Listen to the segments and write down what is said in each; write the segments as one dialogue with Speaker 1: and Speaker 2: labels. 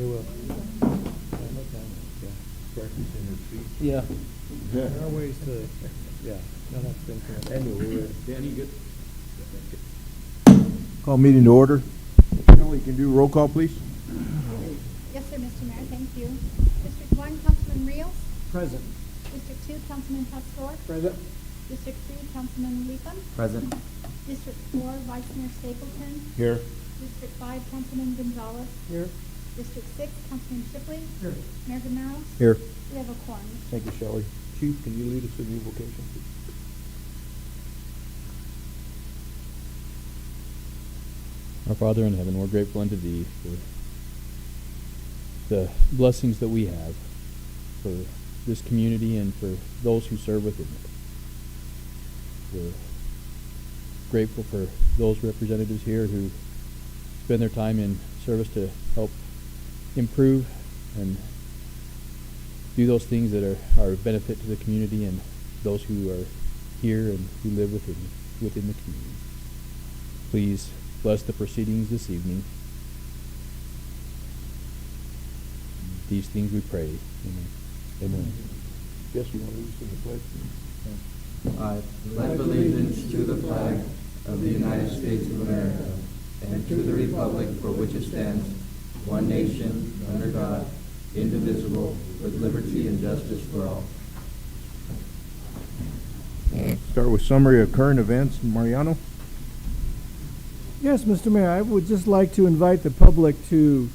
Speaker 1: They will.
Speaker 2: Practicing her speech.
Speaker 1: Yeah. There are ways to, yeah, no, that's been correct.
Speaker 2: Anyway, Danny, good.
Speaker 3: Call meeting to order. Kelly, you can do roll call, please?
Speaker 4: Yes, sir, Mr. Mayor, thank you. District 1, Councilman Rios.
Speaker 1: Present.
Speaker 4: District 2, Councilman Pastor.
Speaker 1: Present.
Speaker 4: District 3, Councilman Leepham.
Speaker 3: Present. District
Speaker 4: 4, Vice Mayor Stapleton.
Speaker 3: Here.
Speaker 4: District 5, Councilman Gonzalez.
Speaker 1: Here.
Speaker 4: District 6, Councilman Shipley.
Speaker 1: Here.
Speaker 4: Mayor Gameros.
Speaker 3: Here.
Speaker 4: We have a quorum.
Speaker 3: Thank you, Shelley. Chief, can you lead us in the invocation, please?
Speaker 5: Our Father in heaven, we're grateful unto Thee for the blessings that we have, for this community and for those who serve within it. We're grateful for those representatives here who spend their time in service to help improve and do those things that are a benefit to the community and those who are here and who live within the community. Please bless the proceedings this evening. These things we pray. Amen.
Speaker 3: Amen. Yes, you want to lead us in the pledge?
Speaker 6: I pledge allegiance to the flag of the United States of America and to the republic for which it stands, one nation, under God, indivisible, with liberty and justice for all.
Speaker 3: Start with summary of current events. Mariano?
Speaker 1: Yes, Mr. Mayor, I would just like to invite the public to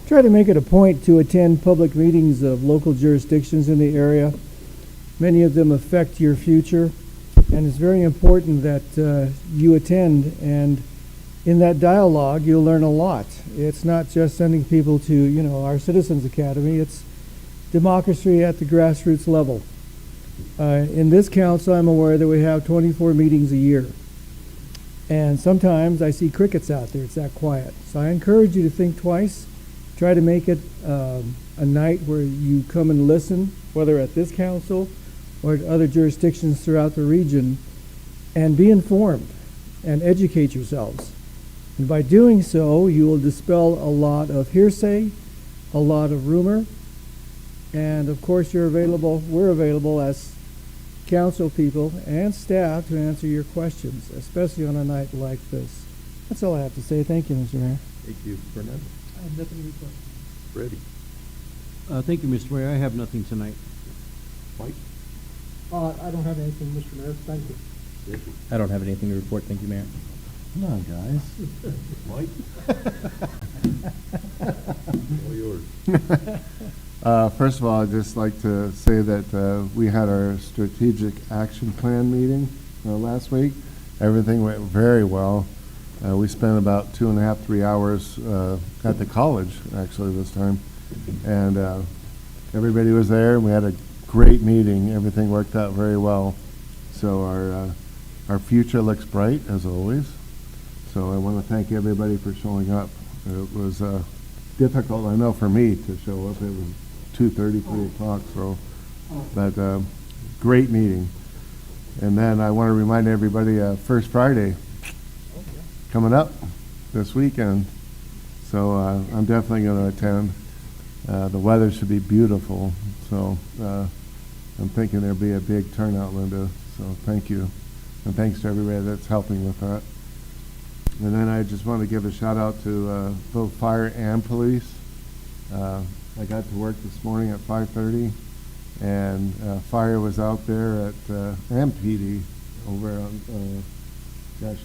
Speaker 1: try to make it a point to attend public meetings of local jurisdictions in the area. Many of them affect your future, and it's very important that you attend, and in that dialogue, you'll learn a lot. It's not just sending people to, our Citizens Academy. It's democracy at the grassroots level. In this council, I'm aware that we have 24 meetings a year. And sometimes I see crickets out there. It's that quiet. So I encourage you to think twice. Try to make it a night where you come and listen, whether at this council or at other jurisdictions throughout the region, and be informed and educate yourselves. And by doing so, you will dispel a lot of hearsay, a lot of rumor, and of course we're available as council people and staff to answer your questions, especially on a night like this. That's all I have to say. Thank you, Mr. Mayor.
Speaker 3: Thank you. Fernando?
Speaker 1: I have nothing to report.
Speaker 3: Ready.
Speaker 7: Thank you, Mr. Mayor. I have nothing tonight.
Speaker 3: Mike?
Speaker 1: I don't have anything, Mr. Mayor. Thank you.
Speaker 3: Ricky?
Speaker 5: I don't have anything to report. Thank you, Mayor.
Speaker 7: Come on, guys.
Speaker 3: Mike? All yours.
Speaker 8: First of all, I'd just like to say that we had our strategic action plan meeting last week. Everything went very well. We spent about 2.5, 3 hours at the college, actually, this time. And everybody was there, and we had a great meeting. Everything worked out very well. So our future looks bright, as always. So I want to thank everybody for showing up. It was difficult, I know, for me to show up. It was 2:30, 3 o'clock, so, but great meeting. And then I want to remind everybody, First Friday coming up this weekend, so I'm definitely going to attend. The weather should be beautiful, so I'm thinking there'll be a big turnout, Linda, so thank you. And thanks to everybody that's helping with that. And then I just want to give a shout out to both fire and police. I got to work this morning at 5:30, and fire was out there at and PD over on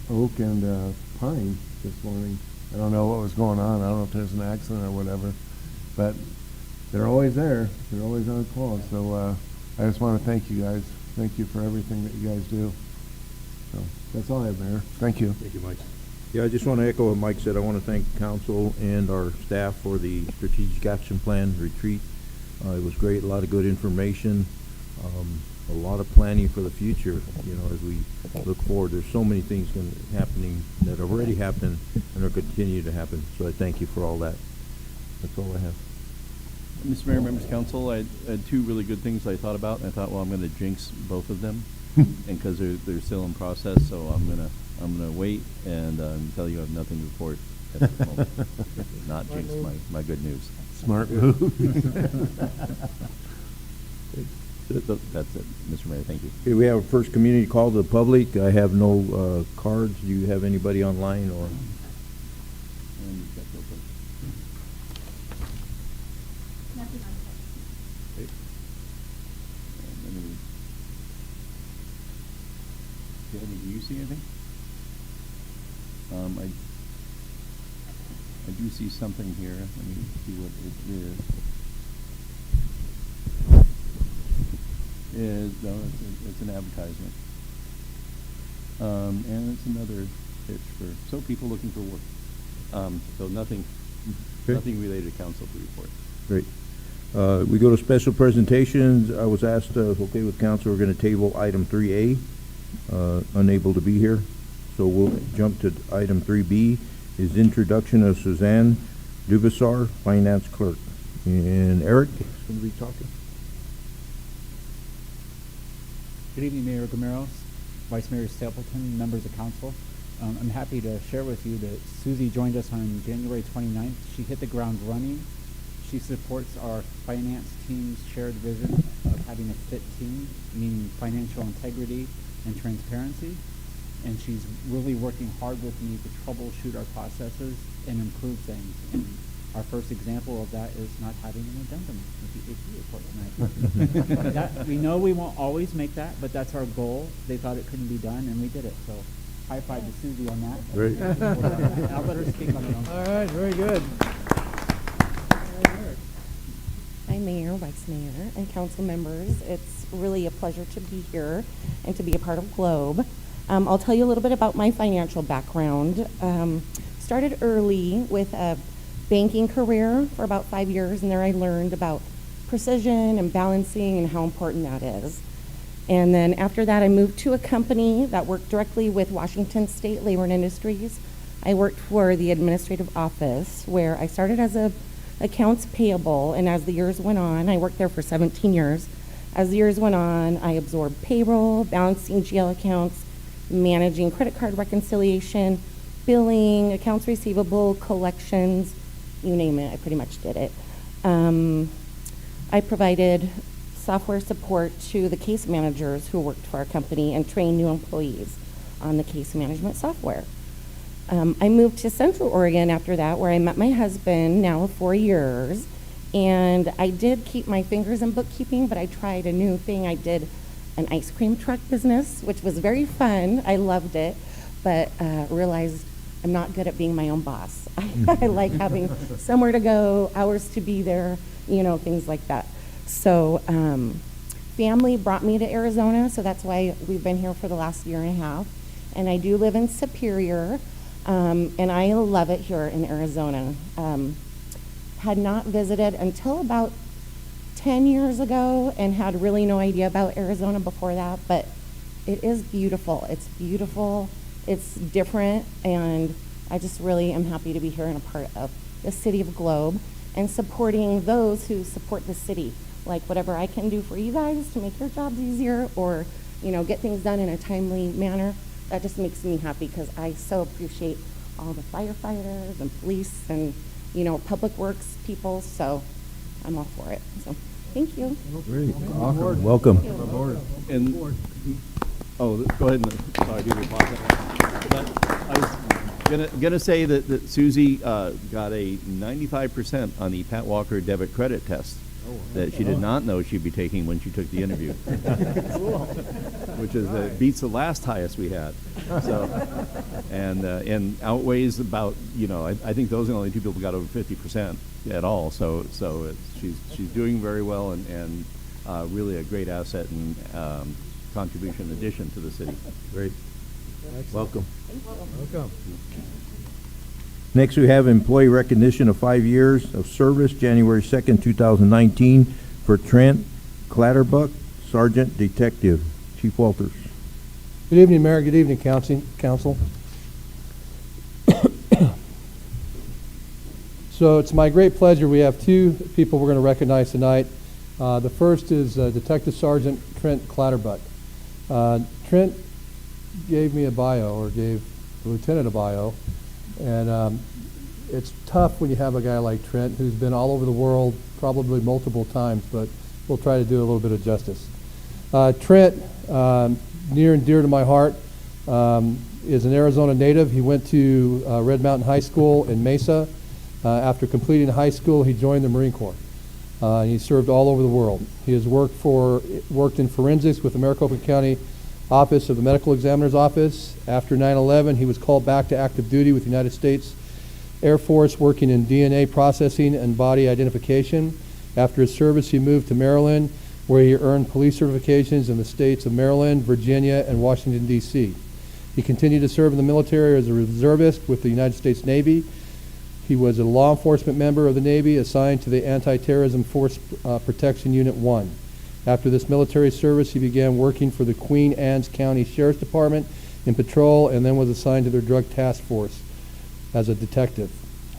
Speaker 8: Oak and Pine this morning. I don't know what was going on. I don't know if there's an accident or whatever, but they're always there. They're always on call. So I just want to thank you guys. Thank you for everything that you guys do. So that's all I have, Mayor. Thank you.
Speaker 3: Thank you, Mike. Yeah, I just want to echo what Mike said. I want to thank council and our staff for the strategic action plan retreat. It was great, a lot of good information, a lot of planning for the future, as we look forward. There's so many things happening that already happened and are continue to happen. So I thank you for all that. That's all I have.
Speaker 9: Mr. Mayor, members of council, I had two really good things I thought about, and I thought, well, I'm going to jinx both of them, and because they're still in process, so I'm gonna wait and tell you I have nothing to report. at this moment. Not jinx my good news.
Speaker 8: Smart move.
Speaker 9: That's it, Mr. Mayor, thank you.
Speaker 3: Okay, we have a first community call to the public. I have no cards. Do you have anybody online or?
Speaker 4: Nothing on site.
Speaker 9: Danny, do you see anything? I do see something here. Let me see what it is. No, it's an advertisement. And it's another pitch for people looking for work. So nothing related to council to report.
Speaker 3: Great. We go to special presentations. I was asked, okay with council, we're going to table item 3A, unable to be here. So we'll jump to item 3B, is introduction of Suzanne Dubassar, finance clerk. And Eric is going to be talking.
Speaker 10: Good evening, Mayor Gameros, Vice Mayor Stapleton, members of council. I'm happy to share with you that Susie joined us on January 29th. She hit the ground running. She supports our finance team's shared vision of having a fit team, meaning financial integrity and transparency. And she's really working hard with me to troubleshoot our processes and improve things. And our first example of that is not having an addendum with the AP report tonight. That, we know we won't always make that, but that's our goal. They thought it couldn't be done, and we did it. So high five to Susie on that.
Speaker 3: Great.
Speaker 10: I'll let her speak on it.
Speaker 1: All right, very good.
Speaker 11: Hi, Mayor, Vice Mayor, and council members. It's really a pleasure to be here and to be a part of Globe. I'll tell you a little bit about my financial background. Started early with a banking career for about 5 years, and there I learned about precision and balancing and how important that is. And then after that, I moved to a company that worked directly with Washington State Labor and Industries. I worked for the administrative office, where I started as a accounts payable, and as the years went on, I worked there for 17 years. As the years went on, I absorbed payroll, balancing GL accounts, managing credit card reconciliation, billing, accounts receivable, collections, you name it, I pretty much did it. I provided software support to the case managers who worked for our company and trained new employees on the case management software. I moved to Central Oregon after that, where I met my husband now 4 years, and I did keep my fingers in bookkeeping, but I tried a new thing. I did an ice cream truck business, which was very fun. I loved it, but realized I'm not good at being my own boss. I like having somewhere to go, hours to be there, you know, things like that. So family brought me to Arizona, so that's why we've been here for the last year and a half. And I do live in Superior, and I love it here in Arizona. Had not visited until about 10 years ago and had really no idea about Arizona before that, but it is beautiful. It's beautiful, it's different, and I just really am happy to be here and a part of the City of Globe and supporting those who support the city. Like whatever I can do for you guys to make your jobs easier or, you know, get things done in a timely manner, that just makes me happy because I so appreciate all the firefighters and police and, you know, public works people, so I'm all for it. So thank you.
Speaker 3: Great. Awesome. Welcome.
Speaker 9: And, go ahead and, sorry, do the applause. But I was gonna say that Susie got a 95% on the Pat Walker debit credit test that she did not know she'd be taking when she took the interview. Which is beats the last highest we had. So, and outweighs about, you know, I think those are the only two people who got over 50% at all. So she's doing very well and really a great asset and contribution addition to the city.
Speaker 3: Great. Welcome.
Speaker 1: Welcome.
Speaker 3: Next, we have employee recognition of 5 years of service, January 2nd, 2019, for Trent Clatterbuck, Sergeant Detective. Chief Walters.
Speaker 12: Good evening, Mayor. Good evening, Council. So it's my great pleasure. We have two people we're going to recognize tonight. The first is Detective Sergeant Trent Clatterbuck. Trent gave me a bio, or gave the lieutenant a bio, and it's tough when you have a guy like Trent who's been all over the world, probably multiple times, but we'll try to do a little bit of justice. Trent, near and dear to my heart, is an Arizona native. He went to Red Mountain High School in Mesa. After completing high school, he joined the Marine Corps. He served all over the world. He has worked in forensics with the Maricopa County Office of the Medical Examiner's Office. After 9/11, he was called back to active duty with the United States Air Force, working in DNA processing and body identification. After his service, he moved to Maryland, where he earned police certifications in the states of Maryland, Virginia, and Washington, D.C. He continued to serve in the military as a reservist with the United States Navy. He was a law enforcement member of the Navy assigned to the Anti-Terrorism Force Protection Unit 1. After this military service, he began working for the Queen Anne's County Sheriff's Department in patrol and then was assigned to their drug task force as a detective.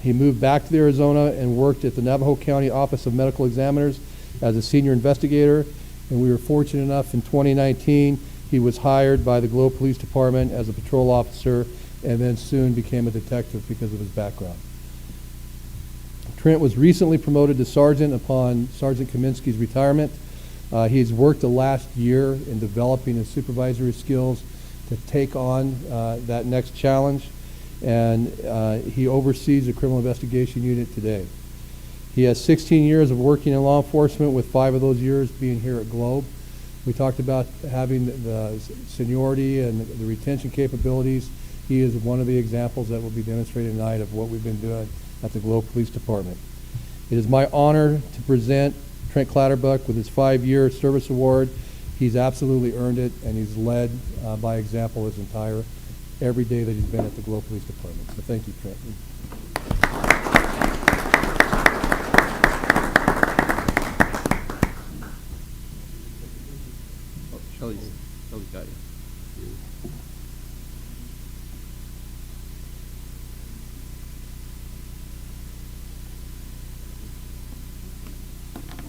Speaker 12: He moved back to Arizona and worked at the Navajo County Office of Medical Examiners as a senior investigator, and we were fortunate enough in 2019 he was hired by the Globe Police Department as a patrol officer and then soon became a detective because of his background. Trent was recently promoted to sergeant upon Sergeant Kaminsky's retirement. He's worked the last year in developing his supervisory skills to take on that next challenge, and he oversees the criminal investigation unit today. He has 16 years of working in law enforcement, with 5 of those years being here at Globe. We talked about having the seniority and the retention capabilities. He is one of the examples that will be demonstrated tonight of what we've been doing at the Globe Police Department. It is my honor to present Trent Clatterbuck with his 5-year service award. He's absolutely earned it, and he's led by example his entire every day that he's been at the Globe Police Department. So thank you, Trent.
Speaker 9: Shelley's got you.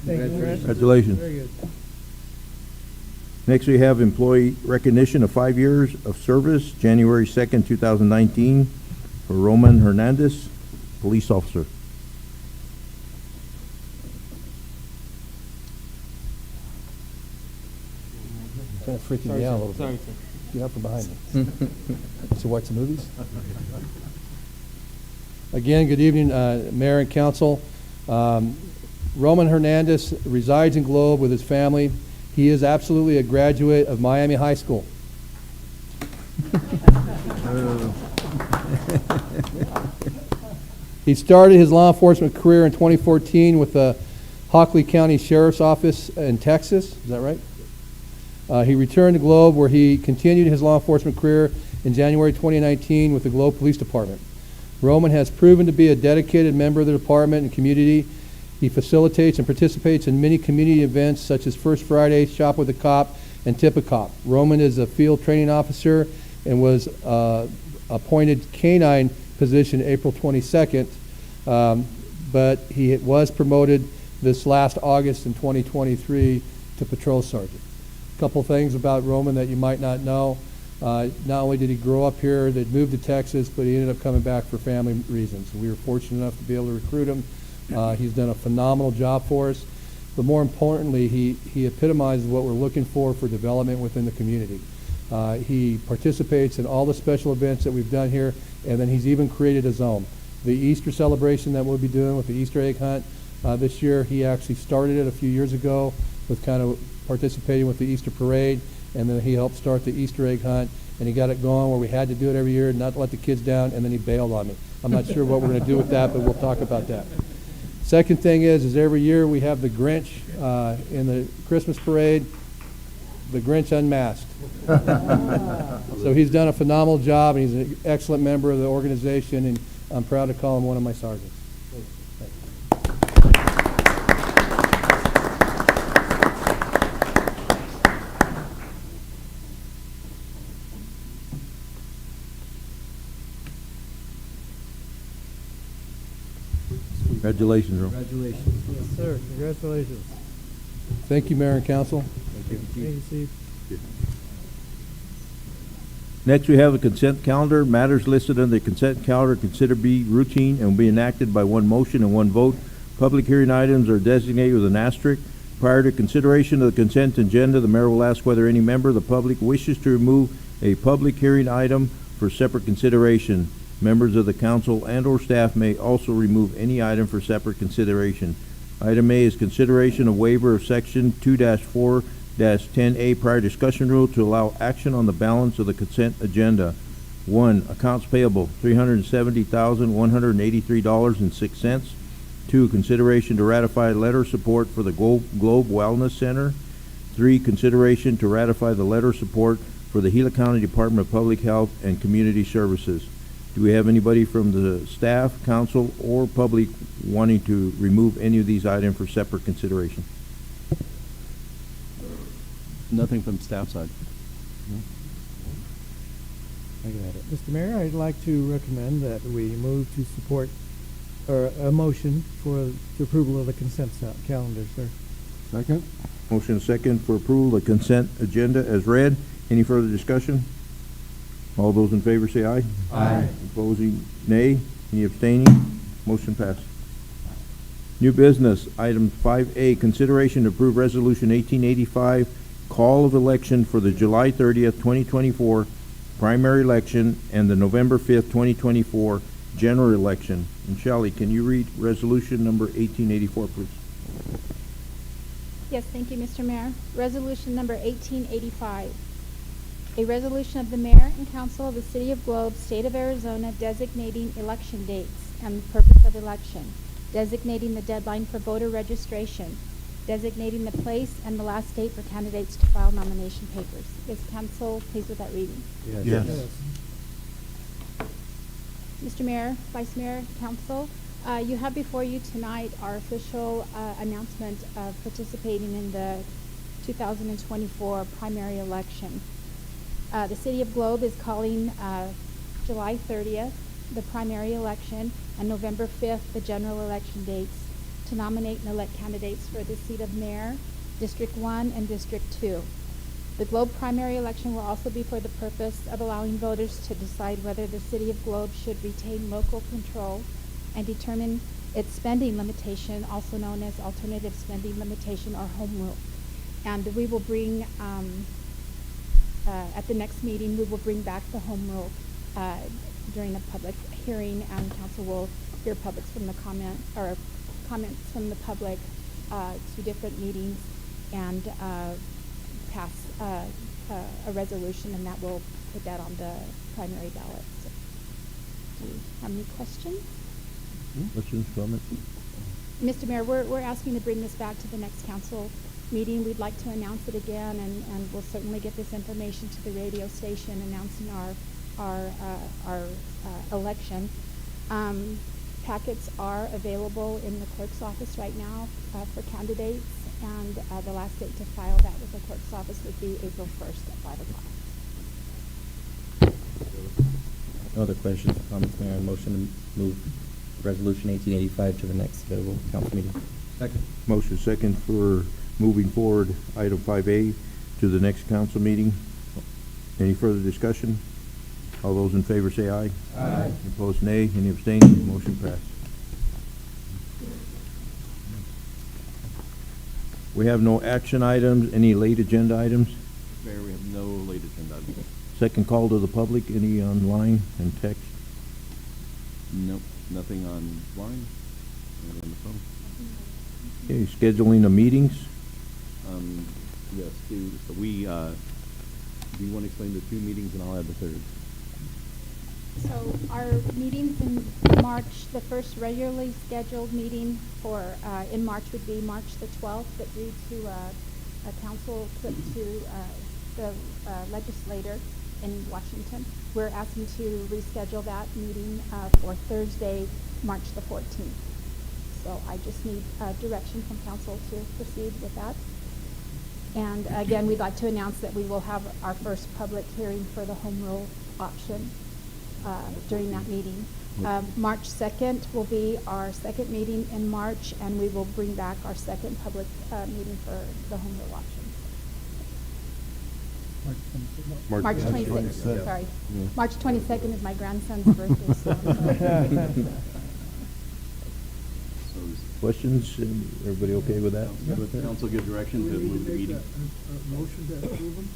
Speaker 3: Congratulations.
Speaker 1: Very good.
Speaker 3: Next, we have employee recognition of 5 years of service, January 2nd, 2019, for Roman Hernandez, police officer.
Speaker 12: Kind of freaking me out a little bit. Get out from behind me. So watch the movies? Again, good evening, Mayor and Council. Roman Hernandez resides in Globe with his family. He is absolutely a graduate of Miami High School. He started his law enforcement career in 2014 with the Hockley County Sheriff's Office in Texas. Is that right? He returned to Globe, where he continued his law enforcement career in January 2019 with the Globe Police Department. Roman has proven to be a dedicated member of the department and community. He facilitates and participates in many community events such as First Friday, Shop with a Cop, and Tip a Cop. Roman is a field training officer and was appointed K-9 position April 22nd, but he was promoted this last August in 2023 to patrol sergeant. A couple things about Roman that you might not know. Not only did he grow up here, they moved to Texas, but he ended up coming back for family reasons. We were fortunate enough to be able to recruit him. He's done a phenomenal job for us, but more importantly, he epitomizes what we're looking for development within the community. He participates in all the special events that we've done here, and then he's even created his own. The Easter celebration that we'll be doing with the Easter egg hunt this year, he actually started it a few years ago with kind of participating with the Easter parade, and then he helped start the Easter egg hunt, and he got it going where we had to do it every year, not let the kids down, and then he bailed on me. I'm not sure what we're going to do with that, but we'll talk about that. Second thing is every year we have the Grinch in the Christmas parade, the Grinch unmasked. So he's done a phenomenal job, and he's an excellent member of the organization, and I'm proud to call him one of my sergeants.
Speaker 3: Congratulations, Ron.
Speaker 7: Congratulations.
Speaker 1: Yes, sir. Congratulations.
Speaker 12: Thank you, Mayor and Council.
Speaker 1: Thank you, Steve.
Speaker 3: Next, we have a consent calendar. Matters listed on the consent calendar considered to be routine and will be enacted by one motion and one vote. Public hearing items are designated with an asterisk. Prior to consideration of the consent agenda, the mayor will ask whether any member of the public wishes to remove a public hearing item for separate consideration. Members of the council and/or staff may also remove any item for separate consideration. Item A is consideration of waiver of section 2-4-10A prior discussion rule to allow action on the balance of the consent agenda. 1. Accounts payable, $370,183.06. 2. Consideration to ratify letter of support for the Globe Wellness Center. 3. Consideration to ratify the letter of support for the Gila County Department of Public Health and Community Services. Do we have anybody from the staff, council, or public wanting to remove any of these items for separate consideration?
Speaker 9: Nothing from staff side.
Speaker 1: I got it. Mr. Mayor, I'd like to recommend that we move to support, or a motion for the approval of the consent calendar, sir.
Speaker 8: Second?
Speaker 3: Motion second for approval of the consent agenda as read. Any further discussion? All those in favor say aye.
Speaker 6: Aye.
Speaker 3: Opposing, nay. Any abstaining? Motion passed. New business, item 5A, consideration to approve resolution 1885, call of election for the July 30th, 2024 primary election and the November 5th, 2024 general election. And Shelley, can you read resolution number 1884, please?
Speaker 4: Yes, thank you, Mr. Mayor. Resolution number 1885. A resolution of the mayor and council of the city of Globe, state of Arizona, designating election dates and the purpose of election, designating the deadline for voter registration, designating the place and the last date for candidates to file nomination papers. Is council pleased with that reading?
Speaker 3: Yes.
Speaker 4: Mr. Mayor, Vice Mayor, Council, you have before you tonight our official announcement of participating in the 2024 primary election. The City of Globe is calling July 30th the primary election and November 5th the general election dates to nominate and elect candidates for the seat of mayor, District 1 and District 2. The Globe primary election will also be for the purpose of allowing voters to decide whether the City of Globe should retain local control and determine its spending limitation, also known as alternative spending limitation or home rule. And we will bring, at the next meeting, we will bring back the home rule during a public hearing, and council will hear comments from the public to different meetings and pass a resolution, and that will put that on the primary ballot. So, do you have any questions?
Speaker 3: Questions, comments?
Speaker 4: Mr. Mayor, we're asking to bring this back to the next council meeting. We'd like to announce it again, and we'll certainly get this information to the radio station announcing our election. Packets are available in the clerk's office right now for candidates, and the last date to file that with the clerk's office would be April 1st at 5 o'clock.
Speaker 6: No other questions or comments, Mayor? Motion to move resolution 1885 to the next available council meeting.
Speaker 7: Second.
Speaker 3: Motion second for moving forward item 5A to the next council meeting. Any further discussion? All those in favor say aye.
Speaker 6: Aye.
Speaker 3: Opposed, nay. Any abstaining? Motion passed. We have no action items. Any late agenda items?
Speaker 9: Mayor, we have no late agenda items.
Speaker 3: Second call to the public. Any online and text?
Speaker 9: Nope, nothing online, nothing on the phone.
Speaker 3: Okay, scheduling of meetings.
Speaker 9: Yes, so we, do you want to explain the two meetings and I'll add the third?
Speaker 4: So our meetings in March, the first regularly scheduled meeting for in March would be March the 12th, but due to a council trip to the legislator in Washington, we're asking to reschedule that meeting for Thursday, March the 14th. So I just need direction from council to proceed with that. And again, we'd like to announce that we will have our first public hearing for the home rule option during that meeting. March 2nd will be our second meeting in March, and we will bring back our second public meeting for the home rule option. March 26th, sorry. March 22nd is my grandson's birthday, so.
Speaker 3: Questions? Everybody okay with that?
Speaker 9: Council give direction to move the meeting?
Speaker 1: Motion to approve them?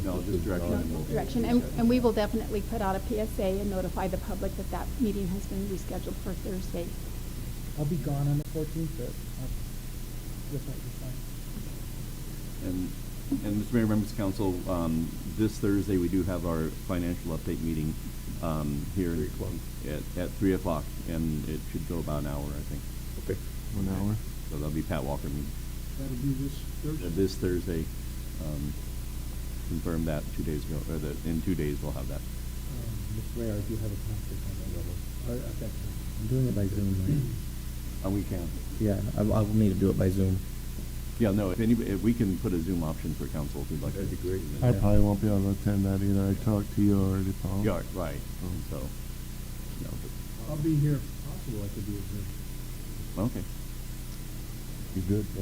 Speaker 9: No, just direction.
Speaker 4: Direction, and we will definitely put out a PSA and notify the public that that meeting has been rescheduled for Thursday.
Speaker 1: I'll be gone on the 14th, but this might be fine.
Speaker 9: And Mr. Mayor, members of council, this Thursday, we do have our financial update meeting here at 3 o'clock, and it should go about an hour, I think.
Speaker 3: Okay.
Speaker 8: 1 hour.
Speaker 9: So that'll be Pat Walker meeting.
Speaker 1: That'll be this Thursday?
Speaker 9: This Thursday, confirmed that 2 days ago, or that in 2 days we'll have that.
Speaker 1: Mr. Mayor, I do have a conflict on that level.
Speaker 6: I'm doing it by Zoom, right?
Speaker 9: We can.
Speaker 6: Yeah, I'll need to do it by Zoom.
Speaker 9: Yeah, no, if we can put a Zoom option for council if you'd like.
Speaker 3: That'd be great.
Speaker 8: I probably won't be able to attend that either. I talked to you already, Paul.
Speaker 9: Yeah, right, so, no,
Speaker 1: I'll be here if possible, I could be at Zoom.
Speaker 9: but, okay.
Speaker 3: You good?
Speaker 1: I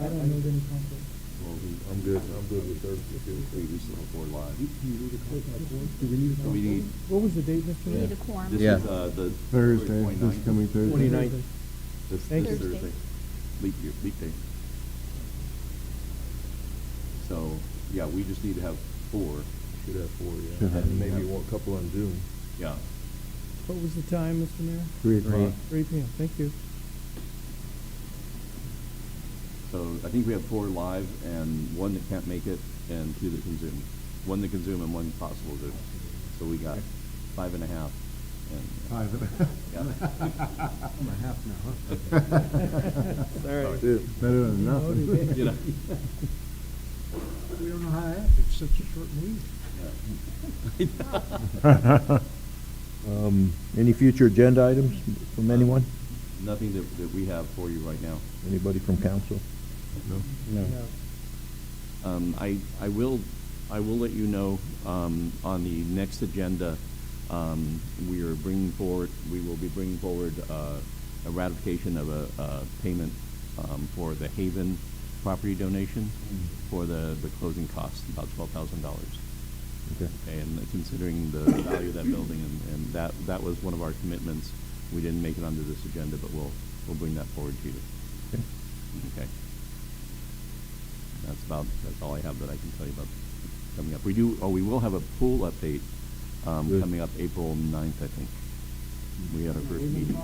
Speaker 1: don't know of any conflict.
Speaker 9: Well,
Speaker 3: I'm good. I'm good with Thursday too.
Speaker 9: we still have 4 live.
Speaker 1: Do we need a
Speaker 9: So we need,
Speaker 1: What was the date, Mr.
Speaker 4: We
Speaker 1: Mayor?
Speaker 4: need a quorum.
Speaker 9: this
Speaker 6: Yeah.
Speaker 9: is, the.
Speaker 8: Thursday,
Speaker 9: 29th.
Speaker 8: this coming Thursday.
Speaker 3: 29th.
Speaker 9: This
Speaker 1: Thank
Speaker 9: this
Speaker 4: you.
Speaker 9: Thursday. Leap day. So, yeah, we just need to have 4.
Speaker 3: Should have 4,
Speaker 8: Should
Speaker 3: yeah.
Speaker 8: have.
Speaker 3: And maybe one couple on Zoom.
Speaker 9: Yeah.
Speaker 1: What was the time, Mr. Mayor?
Speaker 8: 3 o'clock.
Speaker 1: 3 p.m., thank you.
Speaker 9: So I think we have 4 live and 1 that can't make it and 2 that can Zoom. 1 that can Zoom and 1 possible Zoom. So we got 5 and a half. And,
Speaker 8: 5 and a half.
Speaker 9: yeah.
Speaker 1: I'm a half now, huh? Sorry.
Speaker 8: Better than nothing.
Speaker 9: You know.
Speaker 1: We don't know how to act, it's such a short meeting.
Speaker 3: Any future agenda items from anyone?
Speaker 9: Nothing that we have for you right now.
Speaker 3: Anybody from council?
Speaker 6: No.
Speaker 9: I will let you know, on the next agenda, we will be bringing forward, a ratification of a payment, for the Haven property donation for the closing costs, about $12,000.
Speaker 3: Okay.
Speaker 9: And considering the value of that building, and that was one of our commitments. We didn't make it onto this agenda, but we'll bring that forward to you.
Speaker 3: Okay.
Speaker 9: Okay. That's all I have that I can tell you about coming up. We will have a pool update,
Speaker 3: Good.
Speaker 9: coming up April 9th, I think. We had our first meeting.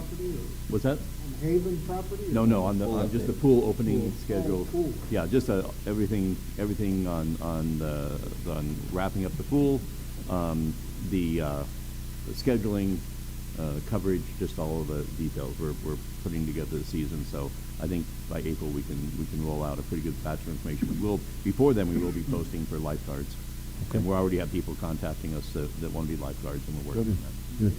Speaker 9: What's that?
Speaker 1: On Haven property?
Speaker 9: No, on just the pool opening schedule.
Speaker 1: Pool.
Speaker 9: Yeah, just everything on wrapping up the pool, the scheduling, coverage, just all of the details. We're putting together the season, so I think by April we can roll out a pretty good batch of information. Before then we will be posting for lifeguards.
Speaker 3: Okay.
Speaker 9: And we already have people contacting us that want to be lifeguards, and we're working on that.
Speaker 3: Good.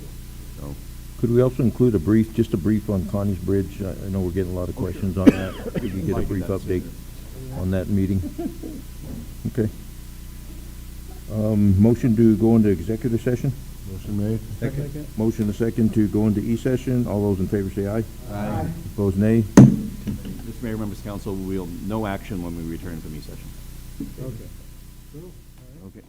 Speaker 9: So.
Speaker 3: Could we also include just a brief on Connie's Bridge? I know we're getting a lot of questions on that. Could we get a brief update on that meeting? Okay. Motion to go into executive session?
Speaker 8: Motion made.
Speaker 1: Second.
Speaker 3: Motion a second to go into E-session. All those in favor say aye.
Speaker 1: Aye.
Speaker 3: Opposed, nay.
Speaker 9: Mr. Mayor, members of council, no action when we return from E-session.
Speaker 1: Okay.
Speaker 9: Okay.